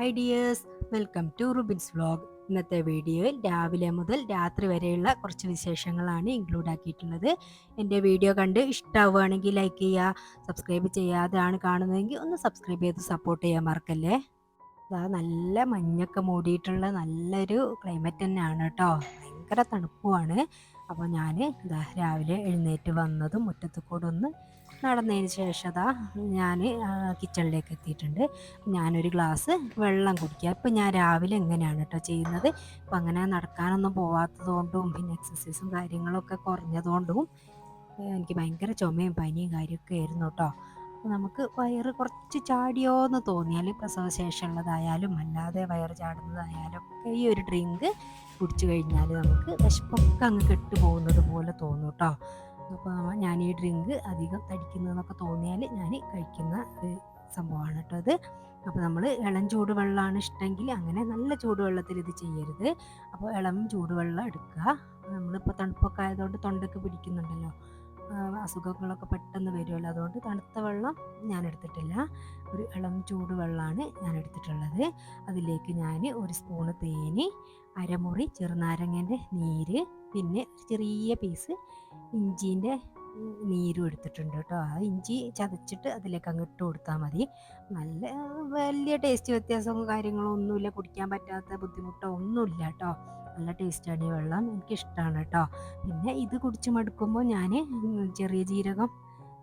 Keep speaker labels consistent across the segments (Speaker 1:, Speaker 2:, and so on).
Speaker 1: Hi dears, welcome to Rubins vlog. ഇന്നത്തെ വീഡിയോയിൽ രാവിലെ മുതൽ രാത്രി വരെയുള്ള കുറച്ച് വിശേഷങ്ങളാണ് ഇൻക്ലൂഡ് ആക്കിയിട്ടുള്ളത്. എൻ്റെ വീഡിയോ കണ്ട് ഇഷ്ടമാവുകയാണെങ്കിൽ ലൈക്ക് ചെയ്യുക, സബ്സ്ക്രൈബ് ചെയ്യാതെയാണ് കാണുന്നതെങ്കിൽ ഒന്ന് സബ്സ്ക്രൈബ് ചെയ്ത് സപ്പോർട്ട് ചെയ്യാൻ മറക്കല്ലേ. നല്ല മഞ്ഞൊക്കെ മൂടിയിട്ടുള്ള നല്ലൊരു ക്ലൈമറ്റ് തന്നെയാണ് കേട്ടോ. ഭയങ്കര തണുപ്പുമാണ്. അപ്പോൾ ഞാൻ രാവിലെ എഴുന്നേറ്റ് വന്നതും മുറ്റത്ത് കൂടെ ഒന്ന് നടന്നതിന് ശേഷം ഞാൻ കിച്ചണിലേക്ക് എത്തിയിട്ടുണ്ട്. ഞാനൊരു ഗ്ലാസ് വെള്ളം കുടിക്കുക. ഇപ്പം ഞാൻ രാവിലെ എങ്ങനെയാണ് കേട്ടോ ചെയ്യുന്നത്. അപ്പം അങ്ങനെ നടക്കാനൊന്നും പോവാത്തത് കൊണ്ടും പിന്നെ എക്സസൈസും കാര്യങ്ങളൊക്കെ കുറഞ്ഞതുകൊണ്ടും എനിക്ക് ഭയങ്കര ചുമയും പനിയും കാര്യമൊക്കെ ആയിരുന്നു കേട്ടോ. നമുക്ക് വയറ് കുറച്ച് ചാടിയോ എന്ന് തോന്നിയാൽ പ്രസവശേഷമുള്ളതായാലും അല്ലാതെ വയറ് ചാടുന്നതായാലും ഒക്കെ ഈ ഒരു ഡ്രിങ്ക് കുടിച്ചു കഴിഞ്ഞാൽ നമുക്ക് വിശപ്പൊക്കെ അങ്ങ് കെട്ടുപോകുന്നത് പോലെ തോന്നും കേട്ടോ. അപ്പോൾ ഞാൻ ഈ ഡ്രിങ്ക് അധികം തടിക്കുന്നതെന്നൊക്കെ തോന്നിയാൽ ഞാൻ കഴിക്കുന്ന ഒരു സംഭവമാണ് കേട്ടോ അത്. അപ്പോൾ നമ്മൾ ഇളം ചൂടുവെള്ളമാണ് ഇഷ്ടമെങ്കിൽ അങ്ങനെ നല്ല ചൂടുവെള്ളത്തിൽ ഇത് ചെയ്യരുത്. അപ്പോൾ ഇളം ചൂടുവെള്ളം എടുക്കുക. നമ്മളിപ്പോൾ തണുപ്പൊക്കെ ആയതുകൊണ്ട് തൊണ്ടയ്ക്ക് പിടിക്കുന്നുണ്ടല്ലോ, അസുഖങ്ങളൊക്കെ പെട്ടെന്ന് വരുമല്ലോ. അതുകൊണ്ട് തണുത്ത വെള്ളം ഞാൻ എടുത്തിട്ടില്ല, ഒരു ഇളം ചൂടുവെള്ളമാണ് ഞാൻ എടുത്തിട്ടുള്ളത്. അതിലേക്ക് ഞാൻ ഒരു സ്പൂണ് തേന്, അരമുറി ചെറുനാരങ്ങേൻ്റെ നീര്, പിന്നെ ചെറിയ പീസ് ഇഞ്ചീൻ്റെ നീരും എടുത്തിട്ടുണ്ട് കേട്ടോ. ആ ഇഞ്ചി ചതച്ചിട്ട് അതിലേക്ക് അങ്ങ് ഇട്ട് കൊടുത്താൽ മതി. നല്ല വലിയ ടേസ്റ്റ് വ്യത്യാസമോ കാര്യങ്ങളോ ഒന്നുമില്ല, കുടിക്കാൻ പറ്റാത്ത ബുദ്ധിമുട്ടോ ഒന്നുമില്ല കേട്ടോ. നല്ല ടേസ്റ്റാണ് ഈ വെള്ളം, എനിക്കിഷ്ടമാണ് കേട്ടോ. പിന്നെ ഇത് കുടിച്ച് മടുക്കുമ്പോൾ ഞാൻ ചെറിയ ജീരകം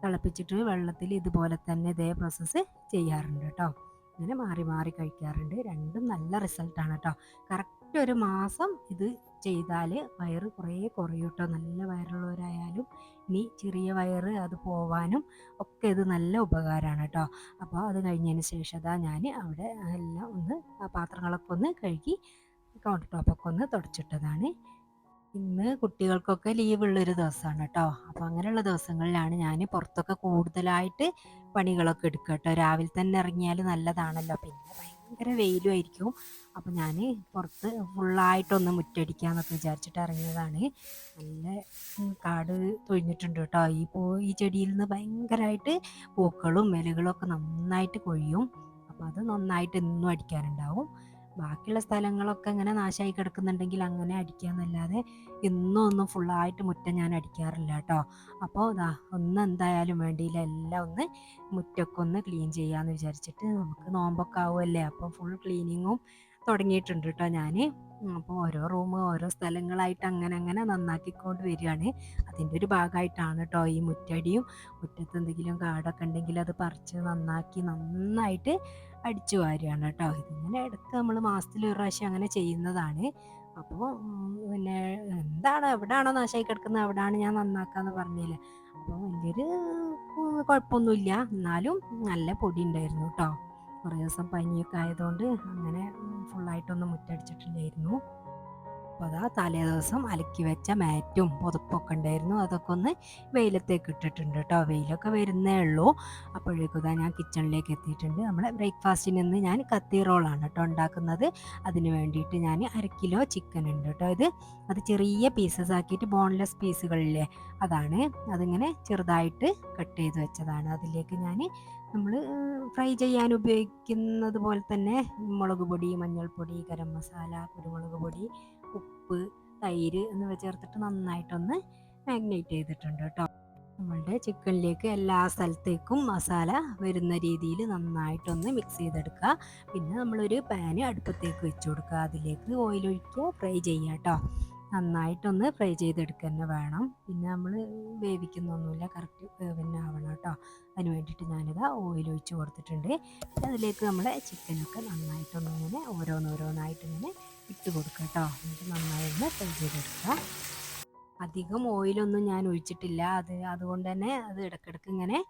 Speaker 1: തിളപ്പിച്ചിട്ട് വെള്ളത്തിൽ ഇതുപോലെ തന്നെ ഇതേ പ്രോസസ്സ് ചെയ്യാറുണ്ട് കേട്ടോ. ഇങ്ങനെ മാറി മാറി കഴിക്കാറുണ്ട്. രണ്ടും നല്ല റിസൾട്ടാണ് കേട്ടോ. കറക്റ്റ് ഒരു മാസം ഇത് ചെയ്താൽ വയറ് കുറേ കുറയും കേട്ടോ. നല്ല വയറുള്ളവരായാലും ഇനി ചെറിയ വയറ് അത് പോവാനും ഒക്കെ ഇത് നല്ല ഉപകാരമാണ് കേട്ടോ. അപ്പോൾ അത് കഴിഞ്ഞതിന് ശേഷം ഞാൻ അവിടെ എല്ലാം ഒന്ന് പാത്രങ്ങളൊക്കെ ഒന്ന് കഴുകി കൗണ്ടർ ടോപ്പൊക്കെ ഒന്ന് തുടച്ചിട്ടതാണ്. ഇന്ന് കുട്ടികൾക്കൊക്കെ ലീവുള്ളൊരു ദിവസമാണ് കേട്ടോ. അപ്പോൾ അങ്ങനെയുള്ള ദിവസങ്ങളിലാണ് ഞാൻ പുറത്തൊക്കെ കൂടുതലായിട്ട് പണികളൊക്കെ എടുക്കുക കേട്ടോ. രാവിലെ തന്നെ ഇറങ്ങിയാൽ നല്ലതാണല്ലോ, പിന്നെ ഭയങ്കര വെയിലുമായിരിക്കും. അപ്പോൾ ഞാൻ പുറത്ത് ഫുള്ളായിട്ടൊന്ന് മുറ്റടിക്കാമെന്നൊക്കെ വിചാരിച്ചിട്ട് ഇറങ്ങിയതാണ്. നല്ല കാട് തൊഴിഞ്ഞിട്ടുണ്ട് കേട്ടോ. ഈ ചെടിയിൽ നിന്ന് ഭയങ്കരമായിട്ട് പൂക്കളും ഇലകളും ഒക്കെ നന്നായിട്ട് കൊഴിയും. അപ്പോൾ അത് നന്നായിട്ട് എന്നും അടിക്കാനുണ്ടാവും. ബാക്കിയുള്ള സ്ഥലങ്ങളൊക്കെ ഇങ്ങനെ നാശമായി കിടക്കുന്നുണ്ടെങ്കിൽ അങ്ങനെ അടിക്കാന്നല്ലാതെ ഒന്നും ഫുള്ളായിട്ട് മുറ്റം ഞാൻ അടിക്കാറില്ല കേട്ടോ. അപ്പോൾ ഒന്ന് എന്തായാലും വേണ്ടിയില്ല, എല്ലാം ഒന്ന് മുറ്റൊക്കെ ഒന്ന് ക്ലീൻ ചെയ്യാമെന്ന് വിചാരിച്ചിട്ട്, നമുക്ക് നോമ്പൊക്കെ ആവുമല്ലേ, അപ്പോൾ ഫുൾ ക്ലീനിങ്ങും തുടങ്ങിയിട്ടുണ്ട് കേട്ടോ ഞാൻ. അപ്പോൾ ഓരോ റൂം ഓരോ സ്ഥലങ്ങളായിട്ട് അങ്ങനെ അങ്ങനെ നന്നാക്കിക്കൊണ്ട് വരികയാണ്. അതിൻ്റെ ഒരു ഭാഗമായിട്ടാണ് കേട്ടോ ഈ മുറ്റടിയും. മുറ്റത്ത് എന്തെങ്കിലും കാടൊക്കെ ഉണ്ടെങ്കിൽ അത് പറിച്ച് നന്നാക്കി നന്നായിട്ട് അടിച്ചു വാരുകയാണ് കേട്ടോ. ഇതിങ്ങനെ ഇടയ്ക്ക് നമ്മൾ മാസത്തിൽ ഒരു പ്രാവശ്യം അങ്ങനെ ചെയ്യുന്നതാണ്. അപ്പോൾ പിന്നെ എന്താണ് എവിടെയാണോ നാശമായി കിടക്കുന്നത് അവിടെയാണ് ഞാൻ നന്നാക്കാന്ന് പറഞ്ഞില്ലേ. അപ്പോൾ വലിയൊരു കുഴപ്പമൊന്നുമില്ല, എന്നാലും നല്ല പൊടി ഉണ്ടായിരുന്നു കേട്ടോ. കുറേ ദിവസം പനിയൊക്കെ ആയതുകൊണ്ട് അങ്ങനെ ഫുള്ളായിട്ടൊന്നും മുറ്റടിച്ചിട്ടില്ലായിരുന്നു. അപ്പോൾ തലേ ദിവസം അലക്കി വെച്ച മാറ്റും പുതപ്പൊക്കെ ഉണ്ടായിരുന്നു, അതൊക്കെ ഒന്ന് വെയിലത്തേക്ക് ഇട്ടിട്ടുണ്ട് കേട്ടോ. വെയിലൊക്കെ വരുന്നേ ഉള്ളൂ. അപ്പോഴേക്കും ഞാൻ കിച്ചണിലേക്ക് എത്തിയിട്ടുണ്ട്. നമ്മളെ ബ്രേക്ക്ഫാസ്റ്റിന് നിന്ന് ഞാൻ കത്തി റോളാണ് കേട്ടോ ഉണ്ടാക്കുന്നത്. അതിന് വേണ്ടിയിട്ട് ഞാൻ 1 കിലോ ചിക്കൻ ഉണ്ട് കേട്ടോ. അത് ചെറിയ പീസസ് ആക്കിയിട്ട് ബോൺലെസ് പീസുകളില്ലേ അതാണ്. അതിങ്ങനെ ചെറുതായിട്ട് കട്ട് ചെയ്ത് വെച്ചതാണ്. അതിലേക്ക് നമ്മൾ ഫ്രൈ ചെയ്യാൻ ഉപയോഗിക്കുന്നത് പോലെ തന്നെ മുളക് പൊടി, മഞ്ഞൾപ്പൊടി, ഗരം മസാല, കുരുമുളക് പൊടി, ഉപ്പ്, തൈര് എന്നിവ ചേർത്തിട്ട് നന്നായിട്ടൊന്ന് മാഗ്നേറ്റ് ചെയ്തിട്ടുണ്ട് കേട്ടോ. നമ്മളുടെ ചിക്കനിലേക്ക് എല്ലാ സ്ഥലത്തേക്കും മസാല വരുന്ന രീതിയിൽ നന്നായിട്ടൊന്ന് മിക്സ് ചെയ്തെടുക്കുക. പിന്നെ നമ്മളൊരു പാന് അടുപ്പത്തേക്ക് വെച്ച് കൊടുക്കുക. അതിലേക്ക് ഓയിൽ ഒഴിക്കുക, ഫ്രൈ ചെയ്യുക കേട്ടോ. നന്നായിട്ടൊന്ന് ഫ്രൈ ചെയ്തെടുക്കുക തന്നെ വേണം. പിന്നെ നമ്മൾ വേവിക്കുന്നൊന്നുമില്ല, കറക്റ്റ് വേവന്നെ ആവണം കേട്ടോ. അതിന് വേണ്ടിയിട്ട് ഓയിൽ ഒഴിച്ച് കൊടുത്തിട്ടുണ്ട്. അതിലേക്ക് നമ്മുടെ ചിക്കനൊക്കെ നന്നായിട്ടൊന്നിങ്ങനെ ഓരോന്നോരോന്നായിട്ട് ഇങ്ങനെ ഇട്ട് കൊടുക്കുക കേട്ടോ. എന്നിട്ട് നന്നായി ഒന്ന് ഫ്രൈ ചെയ്തെടുക്കുക. അധികം ഓയിലൊന്നും ഞാൻ ഒഴിച്ചിട്ടില്ല. അതുകൊണ്ട് തന്നെ അത് ഇടയ്ക്കിടയ്ക്ക് ഇങ്ങനെ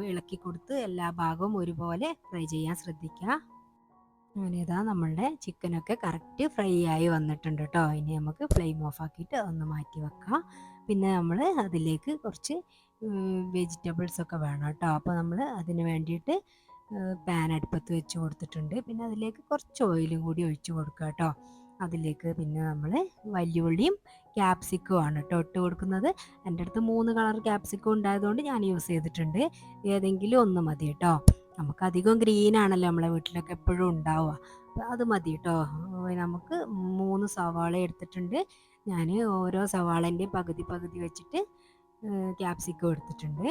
Speaker 1: ഇളക്കി കൊടുത്ത് എല്ലാ ഭാഗവും ഒരുപോലെ ഫ്രൈ ചെയ്യാൻ ശ്രദ്ധിക്കുക. അങ്ങനെ നമ്മളുടെ ചിക്കനൊക്കെ കറക്റ്റ് ഫ്രൈ ആയി വന്നിട്ടുണ്ട് കേട്ടോ. ഇനി നമുക്ക് ഫ്ലെയിം ഓഫ് ആക്കിയിട്ട് ഒന്ന് മാറ്റി വെക്കാം. പിന്നെ നമ്മൾ അതിലേക്ക് കുറച്ച് വെജിറ്റബിൾസൊക്കെ വേണം കേട്ടോ. അപ്പോൾ നമ്മൾ അതിന് വേണ്ടിയിട്ട് പാൻ അടുപ്പത്ത് വെച്ച് കൊടുത്തിട്ടുണ്ട്. പിന്നെ അതിലേക്ക് കുറച്ച് ഓയിലും കൂടി ഒഴിച്ച് കൊടുക്കുക കേട്ടോ. അതിലേക്ക് പിന്നെ നമ്മൾ വലിയുള്ളിയും ക്യാപ്സിക്കും ആണ് കേട്ടോ ഇട്ട് കൊടുക്കുന്നത്. എൻ്റെ അടുത്ത് 3 കളർ ക്യാപ്സിക്കം ഉണ്ടായതുകൊണ്ട് ഞാൻ യൂസ് ചെയ്തിട്ടുണ്ട്. ഏതെങ്കിലും ഒന്ന് മതി കേട്ടോ. നമുക്കധികം ഗ്രീനാണല്ലോ നമ്മളെ വീട്ടിലൊക്കെ എപ്പോഴും ഉണ്ടാവുക. അത് മതി കേട്ടോ. നമുക്ക് 3 സവാള എടുത്തിട്ടുണ്ട് ഞാൻ. ഓരോ സവാളേൻ്റെയും പകുതി പകുതി വെച്ചിട്ട് ക്യാപ്സിക്കം എടുത്തിട്ടുണ്ട്.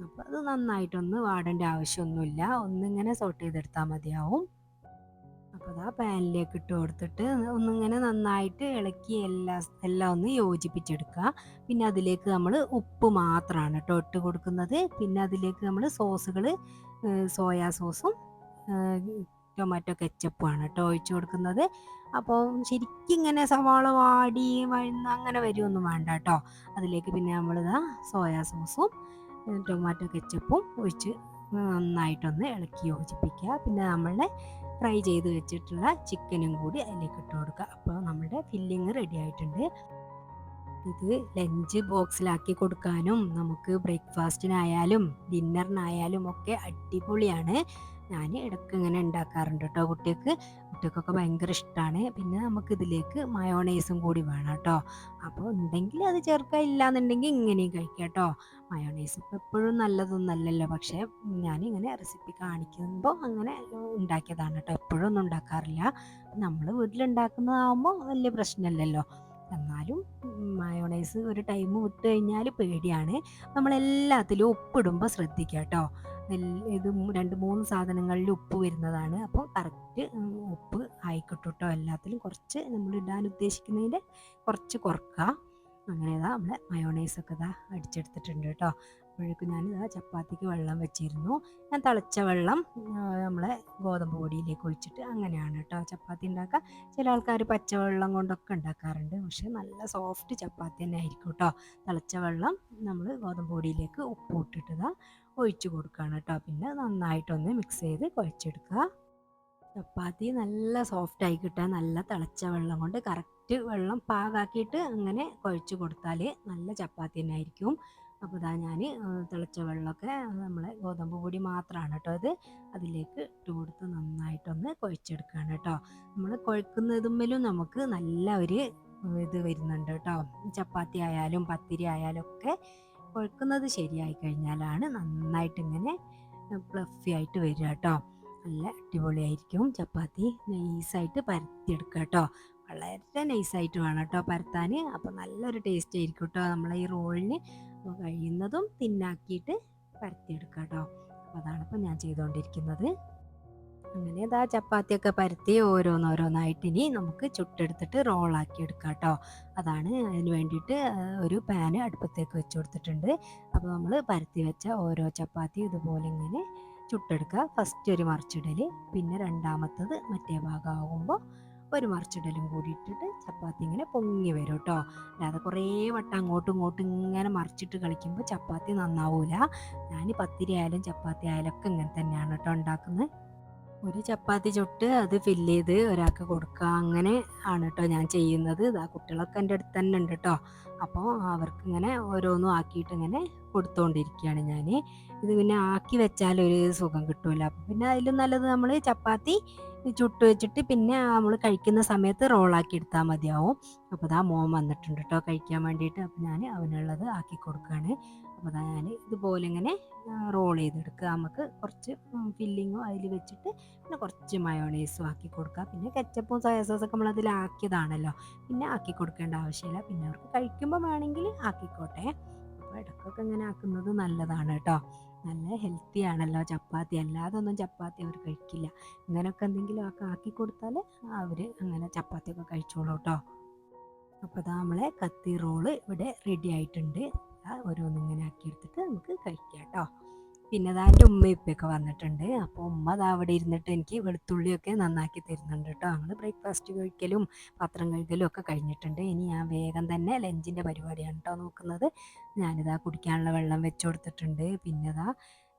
Speaker 1: അപ്പോൾ അത് നന്നായിട്ടൊന്ന് വാടേണ്ട ആവശ്യമൊന്നുമില്ല, ഒന്നിങ്ങനെ സോട്ട് ചെയ്തെടുത്താൽ മതിയാവും. അപ്പോൾ അതാ പാനിലേക്ക് ഇട്ട് കൊടുത്തിട്ട് ഒന്നിങ്ങനെ നന്നായിട്ട് ഇളക്കി എല്ലാം ഒന്ന് യോജിപ്പിച്ചെടുക്കുക. പിന്നെ അതിലേക്ക് നമ്മൾ ഉപ്പ് മാത്രമാണ് കേട്ടോ ഇട്ട് കൊടുക്കുന്നത്. പിന്നെ അതിലേക്ക് നമ്മൾ സോസുകൾ സോയാ സോസും ടൊമാറ്റോ കെച്ചപ്പുമാണ് കേട്ടോ ഒഴിച്ച് കൊടുക്കുന്നത്. അപ്പോൾ ശരിക്കും ഇങ്ങനെ സവാള വാടി വഴന്ന് അങ്ങനെ വരുമൊന്നും വേണ്ട കേട്ടോ. അതിലേക്ക് പിന്നെ നമ്മളിതാ സോയാ സോസും ടൊമാറ്റോ കെച്ചപ്പും ഒഴിച്ച് നന്നായിട്ടൊന്ന് ഇളക്കി യോജിപ്പിക്കുക. പിന്നെ നമ്മളുടെ ഫ്രൈ ചെയ്ത് വെച്ചിട്ടുള്ള ചിക്കനും കൂടി അതിലേക്ക് ഇട്ട് കൊടുക്കുക. അപ്പോൾ നമ്മുടെ ഫില്ലിങ് റെഡി ആയിട്ടുണ്ട്. ഇത് ലഞ്ച് ബോക്സിലാക്കി കൊടുക്കാനും നമുക്ക് ബ്രേക്ക്ഫാസ്റ്റിനായാലും ഡിന്നറിനായാലും ഒക്കെ അടിപൊളിയാണ്. ഞാൻ ഇടയ്ക്ക് ഇങ്ങനെ ഉണ്ടാക്കാറുണ്ട് കേട്ടോ. കുട്ടികൾക്കൊക്കെ ഭയങ്കര ഇഷ്ടമാണ്. പിന്നെ നമുക്ക് ഇതിലേക്ക് മയോണൈസും കൂടി വേണം കേട്ടോ. അപ്പോൾ ഉണ്ടെങ്കിൽ അത് ചേർക്കുക, ഇല്ലാന്നുണ്ടെങ്കിൽ ഇങ്ങനെയും കഴിക്കാം കേട്ടോ. മയോണൈസ് ഇപ്പോൾ എപ്പോഴും നല്ലതൊന്നല്ലല്ലോ, പക്ഷേ ഞാനിങ്ങനെ റെസിപ്പി കാണിക്കുമ്പോൾ അങ്ങനെ ഉണ്ടാക്കിയതാണ് കേട്ടോ. എപ്പോഴും ഒന്നും ഉണ്ടാക്കാറില്ല. നമ്മൾ വീട്ടിലുണ്ടാക്കുന്നതാകുമ്പോൾ വലിയ പ്രശ്നമില്ലല്ലോ. എന്നാലും മയോണൈസ് ഒരു ടൈം വിട്ട് കഴിഞ്ഞാൽ പേടിയാണ്. നമ്മളെല്ലാത്തിലും ഉപ്പിടുമ്പോൾ ശ്രദ്ധിക്കുക കേട്ടോ. ഇത് 2-3 സാധനങ്ങളിൽ ഉപ്പ് വരുന്നതാണ്. അപ്പോൾ കറക്റ്റ് ഉപ്പ് ആയിക്കിട്ടും കേട്ടോ. എല്ലാത്തിലും കുറച്ച് നമ്മൾ ഇടാൻ ഉദ്ദേശിക്കുന്നതിൻ്റെ കുറച്ച് കുറക്കുക. അങ്ങനെ നമ്മളെ മയോണൈസൊക്കെ അടിച്ചെടുത്തിട്ടുണ്ട് കേട്ടോ. അപ്പോഴേക്കും ഞാൻ ചപ്പാത്തിക്ക് വെള്ളം വെച്ചിരുന്നു. ഞാൻ തിളച്ച വെള്ളം നമ്മളെ ഗോതമ്പ് പൊടിയിലേക്ക് ഒഴിച്ചിട്ട് അങ്ങനെയാണ് കേട്ടോ ചപ്പാത്തി ഉണ്ടാക്കുക. ചില ആൾക്കാർ പച്ചവെള്ളം കൊണ്ടൊക്കെ ഉണ്ടാക്കാറുണ്ട്. പക്ഷെ നല്ല സോഫ്റ്റ് ചപ്പാത്തി തന്നെ ആയിരിക്കും കേട്ടോ. തിളച്ച വെള്ളം നമ്മൾ ഗോതമ്പ് പൊടിയിലേക്ക് ഉപ്പ് ഇട്ടിട്ട് ഒഴിച്ച് കൊടുക്കുകയാണ് കേട്ടോ. പിന്നെ നന്നായിട്ടൊന്ന് മിക്സ് ചെയ്ത് കുഴച്ചെടുക്കുക. ചപ്പാത്തി നല്ല സോഫ്റ്റായി കിട്ടാൻ നല്ല തിളച്ച വെള്ളം കൊണ്ട് കറക്റ്റ് വെള്ളം പാകാക്കിയിട്ട് അങ്ങനെ കുഴച്ച് കൊടുത്താൽ നല്ല ചപ്പാത്തി തന്നെ ആയിരിക്കും. അപ്പോൾ ഞാൻ തിളച്ച വെള്ളമൊക്കെ നമ്മളെ ഗോതമ്പ് പൊടി മാത്രമാണ് കേട്ടോ അത് അതിലേക്ക് ഇട്ട് കൊടുത്ത് നന്നായിട്ടൊന്ന് കുഴച്ചെടുക്കുകയാണ് കേട്ടോ. നമ്മൾ കുഴക്കുന്നതുമ്മലും നമുക്ക് നല്ല ഒരു ഇത് വരുന്നുണ്ട് കേട്ടോ. ചപ്പാത്തി ആയാലും പത്തിരി ആയാലും ഒക്കെ കുഴക്കുന്നത് ശരിയായി കഴിഞ്ഞാലാണ് നന്നായിട്ട് ഇങ്ങനെ ഫ്ലഫി ആയിട്ട് വരിക കേട്ടോ. നല്ല അടിപൊളിയായിരിക്കും. ചപ്പാത്തി നൈസായിട്ട് പരത്തിയെടുക്കുക കേട്ടോ. വളരെ നൈസായിട്ട് വേണം കേട്ടോ പരത്താൻ. അപ്പോൾ നല്ലൊരു ടേസ്റ്റ് ആയിരിക്കും കേട്ടോ. നമ്മളെ ഈ റോളിന് കഴിയുന്നതും തിന്നാക്കിയിട്ട് പരത്തിയെടുക്കുക കേട്ടോ. അപ്പോൾ അതാണിപ്പോൾ ഞാൻ ചെയ്തുകൊണ്ടിരിക്കുന്നത്. അങ്ങനെ ചപ്പാത്തിയൊക്കെ പരത്തി ഓരോന്നോരോന്നായിട്ട് ഇനി നമുക്ക് ചുട്ടെടുത്തിട്ട് റോളാക്കി എടുക്കാം കേട്ടോ. അതാണ് അതിന് വേണ്ടിയിട്ട് ഒരു പാന് അടുപ്പത്തേക്ക് വെച്ച് കൊടുത്തിട്ടുണ്ട്. അപ്പോൾ നമ്മൾ പരത്തി വെച്ച ഓരോ ചപ്പാത്തി ഇതുപോലെ ഇങ്ങനെ ചുട്ടെടുക്കുക. ഫസ്റ്റ് ഒരു മറിച്ചിടൽ, പിന്നെ രണ്ടാമത്തത് മറ്റേ ഭാഗമാകുമ്പോൾ ഒരു മറിച്ചിടലും കൂടി ഇട്ടിട്ട് ചപ്പാത്തി ഇങ്ങനെ പൊങ്ങി വരും കേട്ടോ. അല്ലാതെ കുറേ വട്ടം അങ്ങോട്ടും ഇങ്ങോട്ടും ഇങ്ങനെ മറിച്ചിട്ട് കളിക്കുമ്പോൾ ചപ്പാത്തി നന്നാവൂല. ഞാൻ പത്തിരി ആയാലും ചപ്പാത്തി ആയാലും ഒക്കെ ഇങ്ങനെ തന്നെയാണ് കേട്ടോ ഉണ്ടാക്കുന്നത്. ഒരു ചപ്പാത്തി ചുട്ട് അത് ഫില്ല് ചെയ്ത് ഒരാൾക്ക് കൊടുക്കുക, അങ്ങനെ ആണ് കേട്ടോ ഞാൻ ചെയ്യുന്നത്. കുട്ടികളൊക്കെ എൻ്റെ അടുത്ത് തന്നെ ഉണ്ട് കേട്ടോ. അപ്പോൾ അവർക്ക് ഇങ്ങനെ ഓരോന്നും ആക്കിയിട്ട് ഇങ്ങനെ കൊടുത്തുകൊണ്ടിരിക്കുകയാണ് ഞാൻ. ഇത് പിന്നെ ആക്കി വെച്ചാൽ ഒരു സുഖം കിട്ടില്ല. അപ്പോൾ പിന്നെ അതിലും നല്ലത് നമ്മൾ ചപ്പാത്തി ചുട്ട് വെച്ചിട്ട് പിന്നെ നമ്മൾ കഴിക്കുന്ന സമയത്ത് റോളാക്കി എടുത്താൽ മതിയാവും. അപ്പോൾ മോൻ വന്നിട്ടുണ്ട് കേട്ടോ കഴിക്കാൻ വേണ്ടിയിട്ട്. അപ്പോൾ ഞാൻ അവനുള്ളത് ആക്കി കൊടുക്കുകയാണ്. അപ്പോൾ ഞാൻ ഇതുപോലെ ഇങ്ങനെ റോൾ ചെയ്തെടുക്കുക. നമുക്ക് കുറച്ച് ഫില്ലിങ്ങും അതിൽ വെച്ചിട്ട് പിന്നെ കുറച്ച് മയോണൈസും ആക്കി കൊടുക്കുക. പിന്നെ കെച്ചപ്പും സോയാ സോസൊക്കെ നമ്മളതിലാക്കിയതാണല്ലോ, പിന്നെ ആക്കി കൊടുക്കേണ്ട ആവശ്യമില്ല. പിന്നെ അവർക്ക് കഴിക്കുമ്പോൾ വേണമെങ്കിൽ ആക്കിക്കോട്ടെ. അപ്പോൾ ഇടയ്ക്കൊക്കെ ഇങ്ങനെ ആക്കുന്നത് നല്ലതാണ് കേട്ടോ. നല്ല ഹെൽത്തി ആണല്ലോ ചപ്പാത്തി. അല്ലാതെ ഒന്നും ചപ്പാത്തി അവർ കഴിക്കില്ല. ഇങ്ങനെയൊക്കെ എന്തെങ്കിലും ഒക്കെ ആക്കി കൊടുത്താൽ അവർ അങ്ങനെ ചപ്പാത്തിയൊക്കെ കഴിച്ചോളൂ കേട്ടോ. അപ്പോൾ നമ്മളെ കത്തി റോള് ഇവിടെ റെഡി ആയിട്ടുണ്ട്. ഓരോന്നിങ്ങനെ ആക്കി എടുത്തിട്ട് നമുക്ക് കഴിക്കാം കേട്ടോ. പിന്നെ എൻ്റെ ഉമ്മയും ഇപ്പൊക്കെ വന്നിട്ടുണ്ട്. അപ്പോൾ ഉമ്മ അവിടെ ഇരുന്നിട്ട് എനിക്ക് വെളുത്തുള്ളിയൊക്കെ നന്നാക്കി തരുന്നുണ്ട് കേട്ടോ. ഞങ്ങൾ ബ്രേക്ക്ഫാസ്റ്റ് കഴിക്കലും പാത്രം കഴുകലും ഒക്കെ കഴിഞ്ഞിട്ടുണ്ട്. ഇനി ഞാൻ വേഗം തന്നെ ലഞ്ചിൻ്റെ പരിപാടിയാണ് കേട്ടോ നോക്കുന്നത്. ഞാനിതാ കുടിക്കാനുള്ള വെള്ളം വെച്ച് കൊടുത്തിട്ടുണ്ട്. പിന്നെ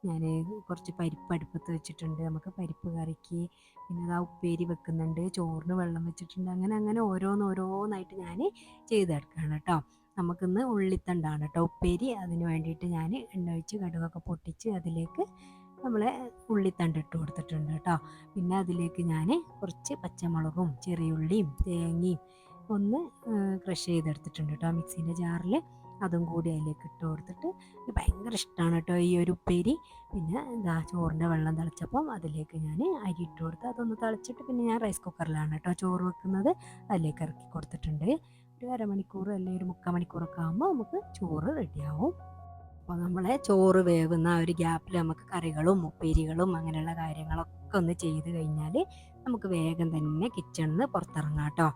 Speaker 1: ഞാൻ കുറച്ച് പരിപ്പ് അടുപ്പത്ത് വെച്ചിട്ടുണ്ട്, നമുക്ക് പരിപ്പ് കറിക്ക്. പിന്നെ ഉപ്പേരി വെക്കുന്നുണ്ട്, ചോറിന് വെള്ളം വെച്ചിട്ടുണ്ട്. അങ്ങനെ ഓരോന്നായിട്ട് ഞാൻ ചെയ്തെടുക്കുകയാണ് കേട്ടോ. നമുക്കിന്ന് ഉള്ളിത്തണ്ടാണ് കേട്ടോ ഉപ്പേരി. അതിന് വേണ്ടിയിട്ട് ഞാൻ എണ്ണ ഒഴിച്ച് കടുകൊക്കെ പൊട്ടിച്ച് അതിലേക്ക് നമ്മളെ ഉള്ളിത്തണ്ട് ഇട്ട് കൊടുത്തിട്ടുണ്ട് കേട്ടോ. പിന്നെ അതിലേക്ക് ഞാൻ കുറച്ച് പച്ചമുളകും ചെറിയുള്ളിയും തേങ്ങയും ഒന്ന് ക്രഷ് ചെയ്തെടുത്തിട്ടുണ്ട് കേട്ടോ മിക്സീൻ്റെ ജാറിൽ. അതും കൂടി അതിലേക്ക് ഇട്ട് കൊടുത്തിട്ട് എനിക്ക് ഭയങ്കര ഇഷ്ടമാണ് കേട്ടോ ഈ ഒരു ഉപ്പേരി. പിന്നെ എന്താ ചോറിൻ്റെ വെള്ളം തിളച്ചപ്പം അതിലേക്ക് ഞാൻ അരി ഇട്ട് കൊടുത്ത് അതൊന്ന് തിളച്ചിട്ട് പിന്നെ ഞാൻ റൈസ് കുക്കറിലാണ് കേട്ടോ ചോറ് വെക്കുന്നത്. അതിലേക്ക് ഇറക്കി കൊടുത്തിട്ടുണ്ട്. ഒരു അരമണിക്കൂർ അല്ലെങ്കിൽ ഒരു 3/4 മണിക്കൂറൊക്കെ ആകുമ്പോൾ നമുക്ക് ചോറ് റെഡിയാവും. അപ്പോൾ നമ്മളെ ചോറ് വേവുന്ന ആ ഒരു ഗ്യാപ്പിൽ നമുക്ക് കറികളും ഉപ്പേരികളും അങ്ങനെയുള്ള കാര്യങ്ങളൊക്കെ ഒന്ന് ചെയ്ത് കഴിഞ്ഞാൽ നമുക്ക് വേഗം തന്നെ കിച്ചണിൽ നിന്ന് പുറത്തിറങ്ങാം കേട്ടോ.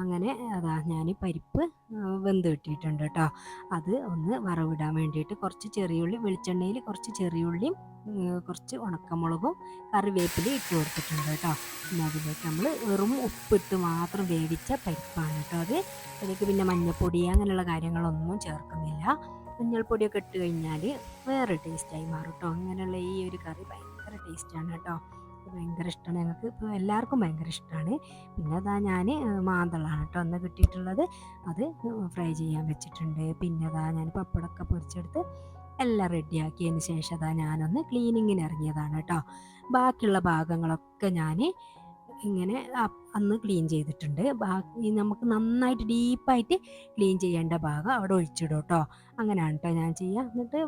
Speaker 1: അങ്ങനെ അതാ ഞാൻ പരിപ്പ് വെന്ത് കിട്ടിയിട്ടുണ്ട് കേട്ടോ. അത് ഒന്ന് വറവിടാൻ വേണ്ടിയിട്ട് കുറച്ച് ചെറിയുള്ളി വെളിച്ചെണ്ണയിൽ കുറച്ച് ചെറിയുള്ളിയും കുറച്ച് ഉണക്കമുളകും കറിവേപ്പില ഇട്ട് കൊടുത്തിട്ടുണ്ട് കേട്ടോ. പിന്നെ അതിലേക്ക് നമ്മൾ വെറും ഉപ്പിട്ട് മാത്രം വേവിച്ച പരിപ്പാണ് കേട്ടോ അത്. അതിലേക്ക് പിന്നെ മഞ്ഞൾപ്പൊടി അങ്ങനെയുള്ള കാര്യങ്ങളൊന്നും ചേർക്കുന്നില്ല. മഞ്ഞൾപ്പൊടിയൊക്കെ ഇട്ട് കഴിഞ്ഞാൽ വേറെ ടേസ്റ്റായി മാറും കേട്ടോ. അങ്ങനെയുള്ള ഈ ഒരു കറി ഭയങ്കര ടേസ്റ്റാണ് കേട്ടോ. ഭയങ്കര ഇഷ്ടമാണ് ഞങ്ങൾക്ക്, ഇപ്പോൾ എല്ലാവർക്കും ഭയങ്കര ഇഷ്ടമാണ്. പിന്നെ അതാ ഞാൻ മാന്തളാണ് കേട്ടോ അന്ന് കിട്ടിയിട്ടുള്ളത്, അത് ഫ്രൈ ചെയ്യാൻ വെച്ചിട്ടുണ്ട്. പിന്നെ അതാ ഞാൻ പപ്പടമൊക്കെ പൊരിച്ചെടുത്ത് എല്ലാം റെഡിയാക്കിയതിന് ശേഷം അതാ ഞാനൊന്ന് ക്ലീനിങ്ങിന് ഇറങ്ങിയതാണ് കേട്ടോ. ബാക്കിയുള്ള ഭാഗങ്ങളൊക്കെ ഞാൻ ഇങ്ങനെ അന്ന് ക്ലീൻ ചെയ്തിട്ടുണ്ട്. ബാക്കി നമുക്ക് നന്നായിട്ട് ഡീപ്പായിട്ട് ക്ലീൻ ചെയ്യേണ്ട ഭാഗം അവിടെ ഒഴിച്ചിടും കേട്ടോ. അങ്ങനെയാണ് കേട്ടോ ഞാൻ ചെയ്യുക. എന്നിട്ട്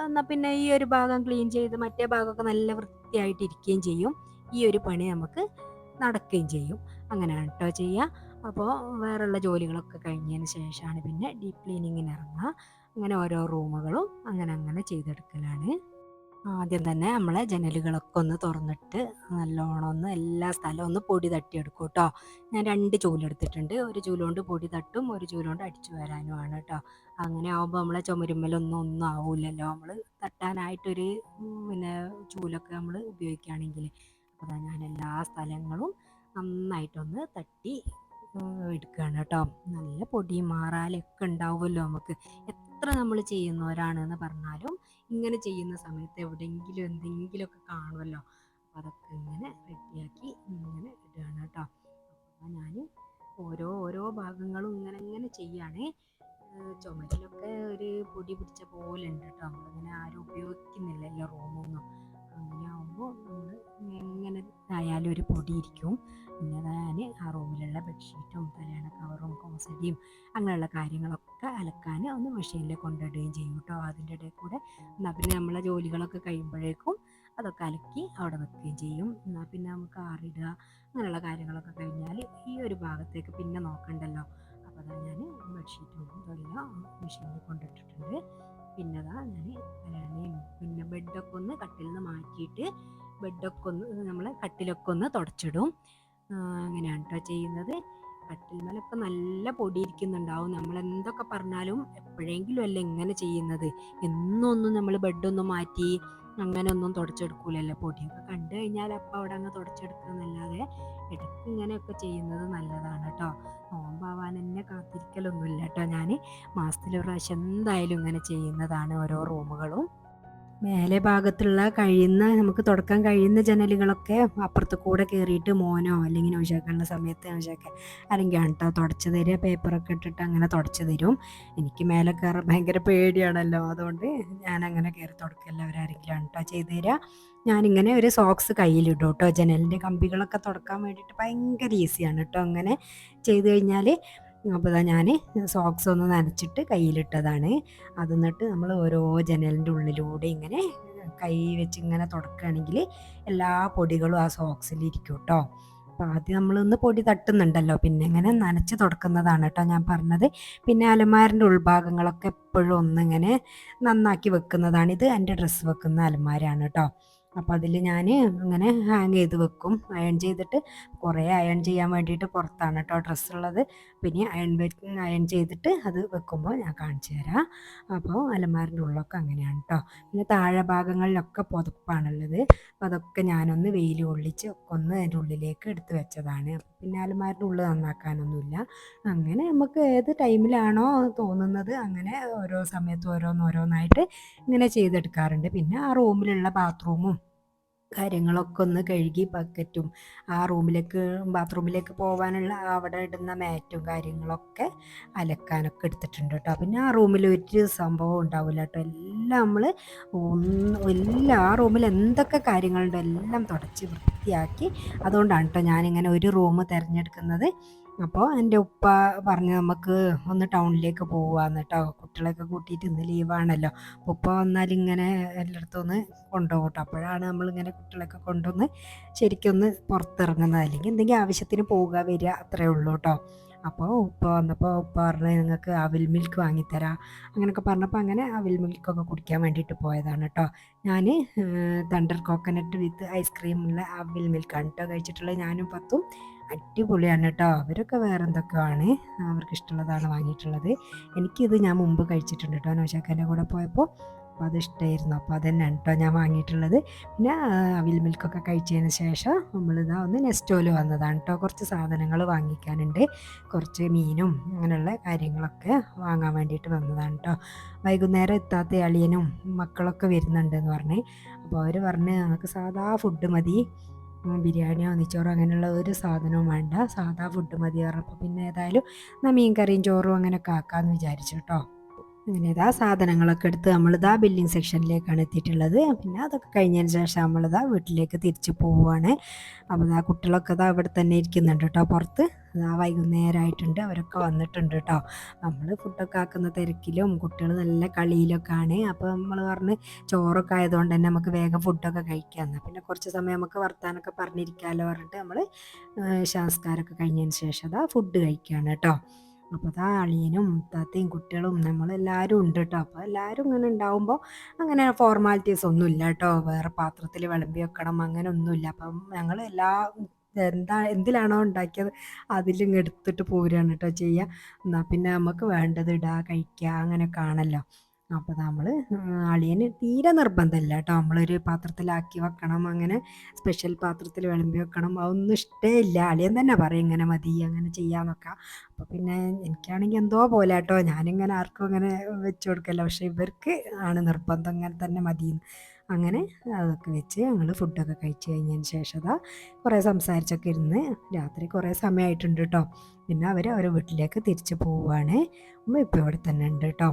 Speaker 1: എന്നാൽ പിന്നെ ഈ ഒരു ഭാഗം ക്ലീൻ ചെയ്ത് മറ്റേ ഭാഗമൊക്കെ നല്ല വൃത്തിയായിട്ട് ഇരിക്കുകയും ചെയ്യും. ഈ ഒരു പണി നമുക്ക് നടക്കുകയും ചെയ്യും. അങ്ങനെയാണ് കേട്ടോ ചെയ്യുക. അപ്പോൾ വേറെയുള്ള ജോലികളൊക്കെ കഴിഞ്ഞതിന് ശേഷമാണ് പിന്നെ ഡീപ്പ് ക്ലീനിങ്ങിന് ഇറങ്ങുക. അങ്ങനെ ഓരോ റൂമുകളും അങ്ങനെ ചെയ്തെടുക്കലാണ്. ആദ്യം തന്നെ നമ്മളെ ജനലുകളൊക്കെ ഒന്ന് തുറന്നിട്ട് നല്ലോണം ഒന്ന് എല്ലാ സ്ഥലവും ഒന്ന് പൊടി തട്ടിയെടുക്കും കേട്ടോ. ഞാൻ 2 ചൂലെടുത്തിട്ടുണ്ട്. ഒരു ചൂലുകൊണ്ട് പൊടി തട്ടും, ഒരു ചൂലുകൊണ്ട് അടിച്ചു വരാനുമാണ് കേട്ടോ. അങ്ങനെ ആകുമ്പോൾ നമ്മളെ ഒന്നും ആവില്ലല്ലോ, നമ്മൾ തട്ടാനായിട്ടൊരു പിന്നെ ചൂലൊക്കെ നമ്മൾ ഉപയോഗിക്കുകയാണെങ്കിൽ. അപ്പോൾ ഞാൻ എല്ലാ സ്ഥലങ്ങളും നന്നായിട്ടൊന്ന് തട്ടി എടുക്കുകയാണ് കേട്ടോ. നല്ല പൊടിയും മാറാലൊക്കെ ഉണ്ടാവുമല്ലോ നമുക്ക്. എത്ര നമ്മൾ ചെയ്യുന്നവരാണെന്ന് പറഞ്ഞാലും ഇങ്ങനെ ചെയ്യുന്ന സമയത്ത് എവിടെയെങ്കിലും എന്തെങ്കിലുമൊക്കെ കാണുമല്ലോ. അപ്പോൾ അതൊക്കെ ഇങ്ങനെ റെഡിയാക്കി ഇങ്ങനെ ഇടുകയാണ് കേട്ടോ. അപ്പോൾ ഞാൻ ഓരോ ഭാഗങ്ങളും ഇങ്ങനെ ചെയ്യാണ്. ചുമരിലൊക്കെ ഒരു പൊടി പിടിച്ച പോലെ ഉണ്ട് കേട്ടോ. നമ്മളിങ്ങനെ ആരും ഉപയോഗിക്കുന്നില്ലല്ലോ റൂമൊന്നും. അങ്ങനെ ആകുമ്പോൾ നമ്മൾ എങ്ങനെ ആയാലും ഒരു പൊടി ഇരിക്കും. പിന്നെ ഞാൻ ആ റൂമിലുള്ള ബെഡ്ഷീറ്റും തലയണ കവറും കോസടിയും അങ്ങനെയുള്ള കാര്യങ്ങളൊക്കെ അലക്കാൻ ഒന്ന് മെഷീനിൽ കൊണ്ടിടുകയും ചെയ്യും കേട്ടോ അതിൻ്റെ ഇടയിൽ കൂടെ. എന്നാൽ പിന്നെ നമ്മളെ ജോലികളൊക്കെ കഴിയുമ്പോഴേക്കും അതൊക്കെ അലക്കി അവിടെ വെക്കുകയും ചെയ്യും. എന്നാൽ പിന്നെ നമുക്ക് ആറിടുക അങ്ങനെയുള്ള കാര്യങ്ങളൊക്കെ കഴിഞ്ഞാൽ ഈ ഒരു ഭാഗത്തേക്ക് പിന്നെ നോക്കണ്ടല്ലോ. അപ്പോൾ അതാ ഞാൻ ബെഡ്ഷീറ്റും ഇതെല്ലാം മെഷീനിൽ കൊണ്ടിട്ടിട്ടുണ്ട്. പിന്നെ അതാ ഞാൻ തലയണയും പിന്നെ ബെഡൊക്കെ ഒന്ന് കട്ടിൽ നിന്ന് മാറ്റിയിട്ട് ബെഡൊക്കെ ഒന്ന് നമ്മളെ കട്ടിലൊക്കെ ഒന്ന് തുടച്ചിടും. അങ്ങനെയാണ് കേട്ടോ ചെയ്യുന്നത്. കട്ടിൽമേലൊക്കെ നല്ല പൊടി ഇരിക്കുന്നുണ്ടാവും. നമ്മൾ എന്തൊക്കെ പറഞ്ഞാലും എപ്പോഴെങ്കിലും അല്ല ഇങ്ങനെ ചെയ്യുന്നത്. എന്നൊന്നും നമ്മൾ ബെഡൊന്നും മാറ്റി അങ്ങനെ ഒന്നും തുടച്ചെടുക്കൂലല്ലോ. പൊടിയൊക്കെ കണ്ടു കഴിഞ്ഞാൽ അപ്പം അവിടെ അങ്ങ് തുടച്ചെടുക്കുക എന്നല്ലാതെ ഇടയ്ക്ക് ഇങ്ങനെയൊക്കെ ചെയ്യുന്നത് നല്ലതാണ് കേട്ടോ. നോമ്പാവാൻ എന്നെ കാത്തിരിക്കലൊന്നുമില്ല കേട്ടോ. ഞാൻ മാസത്തിലൊരു പ്രാവശ്യം എന്തായാലും ഇങ്ങനെ ചെയ്യുന്നതാണ് ഓരോ റൂമുകളും. മേലെ ഭാഗത്തുള്ള നമുക്ക് തുടക്കാൻ കഴിയുന്ന ജനലുകളൊക്കെ അപ്പുറത്ത് കൂടെ കയറിയിട്ട് മോനോ അല്ലെങ്കിൽ നൗഷാക്കുള്ള സമയത്ത് നൗഷാക്ക് ആരെങ്കിലും കേട്ടോ തുടച്ച് തരിക. പേപ്പറൊക്കെ ഇട്ടിട്ട് അങ്ങനെ തുടച്ച് തരും. എനിക്ക് മേലെ കയറാൻ ഭയങ്കര പേടിയാണല്ലോ, അതുകൊണ്ട് ഞാനങ്ങനെ കയറി തുടക്കല്ല. അവരാരെങ്കിലും കേട്ടോ ചെയ്ത് തരിക. ഞാനിങ്ങനെ ഒരു സോക്സ് കയ്യിലിടും കേട്ടോ. ജനലിൻ്റെ കമ്പികളൊക്കെ തുടക്കാൻ വേണ്ടിയിട്ട് ഭയങ്കര ഈസിയാണ് കേട്ടോ അങ്ങനെ ചെയ്ത് കഴിഞ്ഞാൽ. അപ്പോൾ ഞാൻ സോക്സ് ഒന്ന് നനച്ചിട്ട് കയ്യിലിട്ടതാണ്. അത് എന്നിട്ട് നമ്മൾ ഓരോ ജനലിൻ്റെ ഉള്ളിലൂടെ ഇങ്ങനെ കൈ വെച്ച് ഇങ്ങനെ തുടക്കുകയാണെങ്കിൽ എല്ലാ പൊടികളും ആ സോക്സിലിരിക്കും കേട്ടോ. അപ്പോൾ ആദ്യം നമ്മളൊന്ന് പൊടി തട്ടുന്നുണ്ടല്ലോ, പിന്നെ ഇങ്ങനെ നനച്ച് തുടക്കുന്നതാണ് കേട്ടോ ഞാൻ പറഞ്ഞത്. പിന്നെ അലമാരിൻ്റെ ഉൾഭാഗങ്ങളൊക്കെ എപ്പോഴും ഒന്നിങ്ങനെ നന്നാക്കി വെക്കുന്നതാണ്. ഇത് എൻ്റെ ഡ്രസ്സ് വെക്കുന്ന അലമാരയാണ് കേട്ടോ. അപ്പോൾ അതിൽ ഞാൻ ഇങ്ങനെ ഹാങ് ചെയ്ത് വെക്കും. അയൺ ചെയ്തിട്ട് കുറേ അയൺ ചെയ്യാൻ വേണ്ടിയിട്ട് പുറത്താണ് കേട്ടോ ഡ്രസ്സുള്ളത്. പിന്നെ അയൺ ചെയ്തിട്ട് അത് വെക്കുമ്പോൾ ഞാൻ കാണിച്ചു തരാം. അപ്പോൾ അലമാരിൻ്റെ ഉള്ളൊക്കെ അങ്ങനെയാണ് കേട്ടോ. പിന്നെ താഴെ ഭാഗങ്ങളിലൊക്കെ പുതപ്പാണുള്ളത്. അപ്പോൾ അതൊക്കെ ഞാനൊന്ന് വെയിൽ കൊള്ളിച്ച് ഒന്ന് അതിൻ്റെ ഉള്ളിലേക്ക് എടുത്ത് വെച്ചതാണ്. പിന്നെ അലമാരിൻ്റെ ഉള്ളിൽ നന്നാക്കാനൊന്നുമില്ല. അങ്ങനെ നമുക്ക് ഏത് ടൈമിലാണോ തോന്നുന്നത് അങ്ങനെ ഓരോ സമയത്ത് ഓരോന്നായിട്ട് ഇങ്ങനെ ചെയ്തെടുക്കാറുണ്ട്. പിന്നെ ആ റൂമിലുള്ള ബാത്റൂമും കാര്യങ്ങളൊക്കെ ഒന്ന് കഴുകി ബക്കറ്റും ആ ബാത്റൂമിലേക്ക് പോകാനുള്ള അവിടെ ഇടുന്ന മാറ്റും കാര്യങ്ങളൊക്കെ അലക്കാനൊക്കെ എടുത്തിട്ടുണ്ട് കേട്ടോ. പിന്നെ ആ റൂമിൽ ഒരു സംഭവം ഉണ്ടാവില്ല കേട്ടോ. എല്ലാം നമ്മൾ ആ റൂമിൽ എന്തൊക്കെ കാര്യങ്ങളുണ്ടോ എല്ലാം തുടച്ച് വൃത്തിയാക്കി. അതുകൊണ്ടാണ് കേട്ടോ ഞാനിങ്ങനെ ഒരു റൂം തിരഞ്ഞെടുക്കുന്നത്. അപ്പോൾ എൻ്റെ ഉപ്പ പറഞ്ഞു നമുക്ക് ഒന്ന് ടൗണിലേക്ക് പോവാന്ന് കേട്ടോ, കുട്ടികളെയൊക്കെ കൂട്ടിയിട്ട് ഇന്ന് ലീവാണല്ലോ. അപ്പോൾ ഉപ്പ വന്നാൽ ഇങ്ങനെ എല്ലായിടത്തും ഒന്ന് കൊണ്ടുപോകും കേട്ടോ. അപ്പോഴാണ് നമ്മളിങ്ങനെ കുട്ടികളെയൊക്കെ കൊണ്ടുവന്ന് ശരിക്കൊന്ന് പുറത്തിറങ്ങുന്നത്. അല്ലെങ്കിൽ എന്തെങ്കിലും ആവശ്യത്തിന് പോവുക വരിക അത്രേ ഉള്ളൂ കേട്ടോ. അപ്പോൾ ഉപ്പ വന്നപ്പോൾ ഉപ്പ പറഞ്ഞു നിങ്ങൾക്ക് അവിൽ മിൽക്ക് വാങ്ങിത്തരാം അങ്ങനെയൊക്കെ പറഞ്ഞപ്പോൾ അങ്ങനെ അവിൽ മിൽക്കൊക്കെ കുടിക്കാൻ വേണ്ടിയിട്ട് പോയതാണ് കേട്ടോ. ഞാൻ തണ്ടർ കോക്കനട്ട് വിത്ത് ഐസ്ക്രീമുള്ള അവിൽ മിൽക്കാണ് കേട്ടോ കഴിച്ചിട്ടുള്ളത്. ഞാനും പത്തും അടിപൊളിയാണ് കേട്ടോ. അവരൊക്കെ വേറെ എന്തൊക്കെയാണ് അവർക്ക് ഇഷ്ടമുള്ളതാണ് വാങ്ങിയിട്ടുള്ളത്. എനിക്കിത് ഞാൻ മുമ്പ് കഴിച്ചിട്ടുണ്ട് കേട്ടോ നൗഷാക്കാൻ്റെ കൂടെ പോയപ്പോൾ. അപ്പോൾ അത് ഇഷ്ടമായിരുന്നു. അപ്പോൾ അത് തന്നെയാണ് കേട്ടോ ഞാൻ വാങ്ങിയിട്ടുള്ളത്. പിന്നെ അവിൽ മിൽക്കൊക്കെ കഴിച്ചതിന് ശേഷം നമ്മളിതാ ഒന്ന് നെസ്റ്റോയിൽ വന്നതാണ് കേട്ടോ. കുറച്ച് സാധനങ്ങൾ വാങ്ങിക്കാനുണ്ട്, കുറച്ച് മീനും അങ്ങനെയുള്ള കാര്യങ്ങളൊക്കെ വാങ്ങാൻ വേണ്ടിയിട്ട് വന്നതാണ് കേട്ടോ. വൈകുന്നേരം എത്താത്ത അളിയനും മക്കളൊക്കെ വരുന്നുണ്ടെന്ന് പറഞ്ഞ്. അപ്പോൾ അവർ പറഞ്ഞ് ഞങ്ങൾക്ക് സാധാ ഫുഡ് മതി, ബിരിയാണിയോ നെയ്ച്ചോറോ അങ്ങനെയുള്ള ഒരു സാധനവും വേണ്ട, സാധാ ഫുഡ് മതി പറഞ്ഞപ്പോൾ പിന്നെ ഏതായാലും എന്നാൽ മീൻ കറിയും ചോറും അങ്ങനെയൊക്കെ ആക്കാമെന്ന് വിചാരിച്ചു കേട്ടോ. അങ്ങനെ ഇതാ സാധനങ്ങളൊക്കെ എടുത്ത് നമ്മളിതാ ബില്ലിംഗ് സെക്ഷനിലേക്കാണ് എത്തിയിട്ടുള്ളത്. പിന്നെ അതൊക്കെ കഴിഞ്ഞതിന് ശേഷം നമ്മളിതാ വീട്ടിലേക്ക് തിരിച്ച് പോവുകയാണ്. അപ്പോൾ ഇതാ കുട്ടികളൊക്കെ ഇതാ ഇവിടെ തന്നെ ഇരിക്കുന്നുണ്ട് കേട്ടോ പുറത്ത്. ഇതാ വൈകുന്നേരമായിട്ടുണ്ട്, അവരൊക്കെ വന്നിട്ടുണ്ട് കേട്ടോ. നമ്മൾ ഫുഡൊക്കെ ആക്കുന്ന തിരക്കിലും കുട്ടികൾ നല്ല കളിയിലൊക്കെ ആണ്. അപ്പോൾ നമ്മൾ പറഞ്ഞ് ചോറൊക്കെ ആയതുകൊണ്ട് തന്നെ നമുക്ക് വേഗം ഫുഡൊക്കെ കഴിക്കാമെന്ന്, പിന്നെ കുറച്ച് സമയം നമുക്ക് വർത്താനൊക്കെ പറഞ്ഞിരിക്കാമല്ലോ പറഞ്ഞിട്ട് നമ്മൾ ശാസ്കാരമൊക്കെ കഴിഞ്ഞതിന് ശേഷം അതാ ഫുഡ് കഴിക്കുകയാണ് കേട്ടോ. അപ്പോൾ അതാ അളിയനും താത്തയും കുട്ടികളും നമ്മളെല്ലാവരും ഉണ്ട് കേട്ടോ. അപ്പോൾ എല്ലാവരും ഇങ്ങനെ ഉണ്ടാവുമ്പോൾ അങ്ങനെ ഫോർമാലിറ്റീസ് ഒന്നുമില്ല കേട്ടോ. വേറെ പാത്രത്തിൽ വിളമ്പി വെക്കണം അങ്ങനെ ഒന്നുമില്ല. അപ്പം ഞങ്ങൾ എന്തിലാണോ ഉണ്ടാക്കിയത് അതിലിങ്ങ് എടുത്തിട്ട് പോരുകയാണ് കേട്ടോ ചെയ്യുക. എന്നാൽ പിന്നെ നമുക്ക് വേണ്ടത് ഇടുക കഴിക്കുക അങ്ങനെയൊക്കെ ആണല്ലോ. അപ്പോൾ നമ്മൾ അളിയന് തീരെ നിർബന്ധമില്ല കേട്ടോ നമ്മളൊരു പാത്രത്തിലാക്കി വെക്കണം, അങ്ങനെ സ്പെഷ്യൽ പാത്രത്തിൽ വിളമ്പി വെക്കണം, അതൊന്നും ഇഷ്ടമില്ല. അളിയൻ തന്നെ പറയും ഇങ്ങനെ മതി അങ്ങനെ ചെയ്യാമെന്നൊക്കെ. അപ്പോൾ പിന്നെ എനിക്കാണെങ്കിൽ എന്തോ പോലെ കേട്ടോ, ഞാനിങ്ങനെ ആർക്കും അങ്ങനെ വെച്ച് കൊടുക്കല്ല. പക്ഷേ ഇവർക്ക് ആണ് നിർബന്ധം ഇങ്ങനെ തന്നെ മതിയെന്ന്. അങ്ങനെ അതൊക്കെ വെച്ച് ഞങ്ങൾ ഫുഡൊക്കെ കഴിച്ച് കഴിഞ്ഞതിന് ശേഷം അതാ കുറേ സംസാരിച്ചൊക്കെ ഇരുന്ന് രാത്രി കുറേ സമയമായിട്ടുണ്ട് കേട്ടോ. പിന്നെ അവരെ വീട്ടിലേക്ക് തിരിച്ച് പോവുകയാണ്. ഉമ്മ ഇപ്പോൾ ഇവിടെ തന്നെ ഉണ്ട് കേട്ടോ.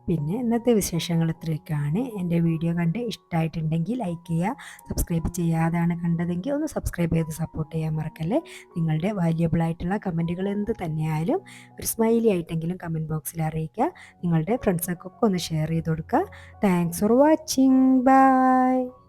Speaker 1: പിന്നെ ഇന്നത്തെ വിശേഷങ്ങൾ ഇത്രയൊക്കെയാണ്. എൻ്റെ വീഡിയോ കണ്ട് ഇഷ്ടമായിട്ടുണ്ടെങ്കിൽ ലൈക്ക് ചെയ്യുക, സബ്സ്ക്രൈബ് ചെയ്യാതാണ് കണ്ടതെങ്കിൽ ഒന്ന് സബ്സ്ക്രൈബ് ചെയ്ത് സപ്പോർട്ട് ചെയ്യാൻ മറക്കല്ലേ. നിങ്ങളുടെ വാല്യുബിൾ ആയിട്ടുള്ള കമൻറ്റുകൾ എന്ത് തന്നെയായാലും ഒരു സ്മൈലി ആയിട്ടെങ്കിലും കമൻറ്റ് ബോക്സിൽ അറിയിക്കുക. നിങ്ങളുടെ ഫ്രണ്ട്സൊക്കെ ഒന്ന് ഷെയർ ചെയ്ത് കൊടുക്കുക. Thanks for watching. ബൈ.